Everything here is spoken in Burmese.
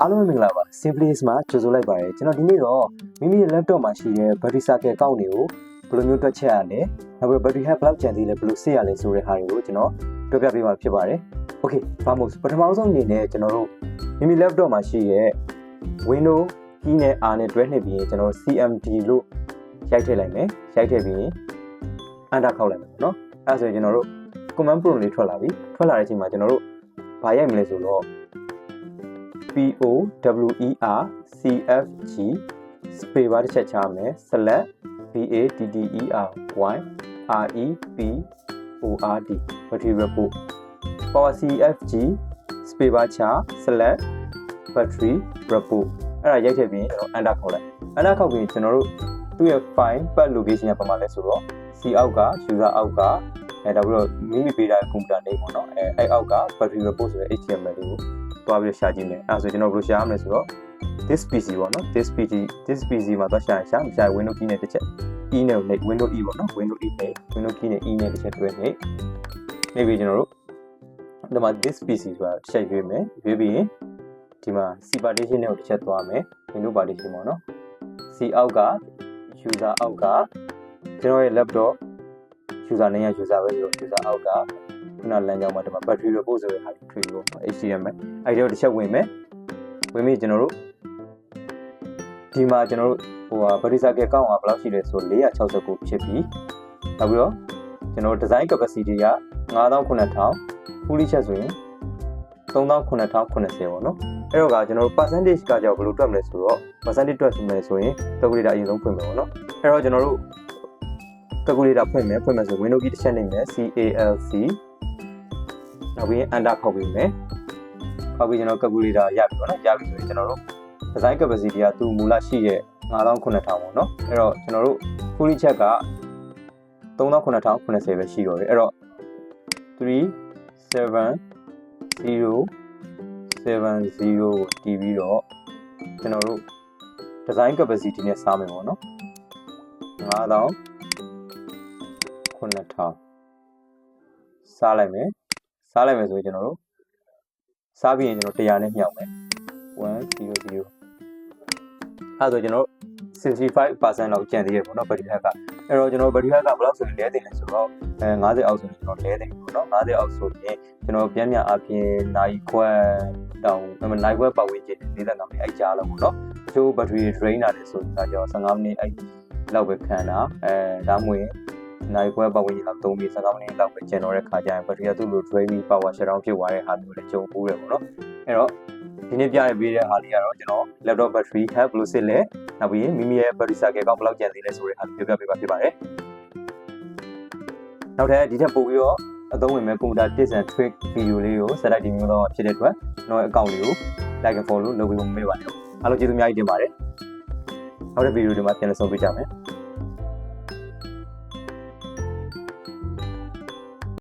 အားလုံးမင်္ဂလာပါ Simply မှာကြိုဆိုလိုက်ပါတယ်ကျွန်တော်ဒီနေ့တော့မိမိရဲ့ laptop မှာရှိတဲ့ battery cycle ကောက်တွေကိုဘယ်လိုမျိုးတွက်ချက်ရလဲနောက်ပြီး battery health ဘယ်လောက်ကျန်သေးလဲဘယ်လိုစစ်ရလဲဆိုတဲ့ဟာတွေကိုကျွန်တော်ပြောပြပေးမှာဖြစ်ပါတယ် Okay ဘာမို့ပထမဆုံးအနေနဲ့ကျွန်တော်တို့မိမိ laptop မှာရှိတဲ့ Windows key နဲ့ R နဲ့တွဲနှိပ်ပြီးရင်ကျွန်တော် CMD လို့ရိုက်ထည့်လိုက်မယ်ရိုက်ထည့်ပြီးရင် Enter ခောက်လိုက်မယ်เนาะအဲဆိုရင်ကျွန်တော်တို့ command prompt လေးထွက်လာပြီထွက်လာတဲ့အချိန်မှာကျွန်တော်တို့ဘာရိုက်မလဲဆိုတော့POWERCFG space bar တစ်ချက်ချမယ် select BATTERY REPORT battery report power CFG space bar ချ select battery report အဲ့ဒါရိုက်ထည့်ပြီးကျွန်တော် enter ခေါက်လိုက် enter ခေါက်ပြီးကျွန်တော်တို့သူ့ရဲ့ file path location ကဘာမှလဲဆိုတော့ C အောက်က user အောက်ကဒါပြီးတော့မိမိပေးတဲ့ computer name ပေါ့နော်အဲ့အောက်က battery report ဆိုတဲ့ HTML လေးကိုတွားပြီးရှာကြည့်မယ်အဲဆိုကျွန်တော်ဘယ်လိုရှာရမလဲဆိုတော့ this PC ပေါ့နော် this PC မှာသွားရှာရင်ရှာ Windows key နဲ့တစ်ချက် E နဲ့ Windows E ပေါ့နော် Windows E နဲ့ Windows key နဲ့ E နဲ့တစ်ချက်တွဲနေနေပြီးကျွန်တော်တို့ဒီမှာ this PC ဆိုတာတစ်ချက်ရွေးမယ်ရွေးပြီးရင်ဒီမှာ C partition နဲ့တစ်ချက်သွားမယ် Windows partition ပေါ့နော် C အောက်က user အောက်ကကျွန်တော်ရဲ့ laptop user name က user ပဲဆိုတော့ user အောက်ကခုနလမ်းကြောင်းမှာဒီမှာ battery report ဆိုတဲ့ဟာကိုတွေ့လို့ HTML အဲ့ဒီတော့တစ်ချက်ဝင်မယ်ဝင်ပြီးကျွန်တော်တို့ဒီမှာကျွန်တော်တို့ဟိုဟာ battery cycle ကောက်အောင်ဘယ်လောက်ရှိလဲဆို469ဖြစ်ပြီနောက်ပြီးတော့ကျွန်တော် design capacity က59,000 fully check ဆိုရင်39,090ပေါ့နော်အဲ့တော့ကကျွန်တော်တို့ percentage ကကြောက်ဘယ်လိုတွက်မလဲဆိုတော့ percentage တွက်မယ်ဆိုရင် calculator အရင်ဆုံးဖွင့်မယ်ပေါ့နော်အဲ့တော့ကျွန်တော်တို့ calculator ဖွင့်မယ်ဆို Windows key တစ်ချက်နှိပ်မယ် CALC နောက်ပြီး enter ခေါက်ပြီးမယ်ခေါက်ပြီးကျွန်တော် calculator ရပြီပေါ့နော်ရပြီဆိုရင်ကျွန်တော်တို့ design capacity ကသူ့မူလရှိရဲ့59,000ပေါ့နော်အဲ့တော့ကျွန်တော်တို့ fully check က39,090ပဲရှိတော့တယ်အဲ့တော့370770ကိုတည်ပြီးတော့ကျွန်တော်တို့ design capacity နဲ့စားမယ်ပေါ့နော်59,000စားလိုက်မယ်ဆိုရင်ကျွန်တော်တို့စားပြီးရင်ကျွန်တော်100နဲ့မြှောက်မယ်100အဲ့ဆိုကျွန်တော်65% လောက်ကျန်သေးတယ်ပေါ့နော် battery health ကအဲ့တော့ကျွန်တော် battery health ကဘယ်လောက်ဆိုရင်လဲတင်လဲဆိုတော့50အောက်ဆိုရင်ကျွန်တော်လဲတင်ပြီပေါ့နော်50အောက်ဆိုရင်ကျွန်တော်ပြန်အပြင်နိုင်ခွက်တောင်နိုင်ခွက်ပတ်ဝန်းကျင်45မိနစ်အဲ့ကြားလောက်ပေါ့နော်တချို့ battery drain တာလဲဆိုတော့ကျွန်တော်15မိနစ်အဲ့လောက်ပဲခံတာဒါမှမဟုတ်နိုင်ခွက်ပတ်ဝန်းကျင်လောက်3မိနစ်15မိနစ်လောက်ပဲကျန်တော့တဲ့ခါကျရင် battery ကသူ့လို drain ပြီး power shut down ဖြစ်သွားတဲ့ဟာမျိုးလည်းကြုံပူးတယ်ပေါ့နော်အဲ့တော့ဒီနေ့ပြရပေးတဲ့ဟာလေးကတော့ကျွန်တော် laptop battery health ဘယ်လိုစစ်လဲနောက်ပြီးမိမိရဲ့ battery cycle ကောင်းဘယ်လောက်ကျန်သေးလဲဆိုတဲ့ဟာပြောပြပေးပါဖြစ်ပါတယ်နောက်ထပ်ဒီထက်ပိုပြီးတော့အသုံးဝင်မဲ့ computer tips and trick video လေးကိုဆက်လိုက်ဒီမျိုးတော့ဖြစ်တဲ့အတွက်ကျွန်တော်ရဲ့ account လေးကို like and follow လုပ်ပေးဖို့မမေ့ပါနဲ့အားလုံးကျေးဇူးအများကြီးတင်ပါတယ်နောက်တဲ့ video တွေမှာပြန်လည်ဆုံတွေ့ကြမယ်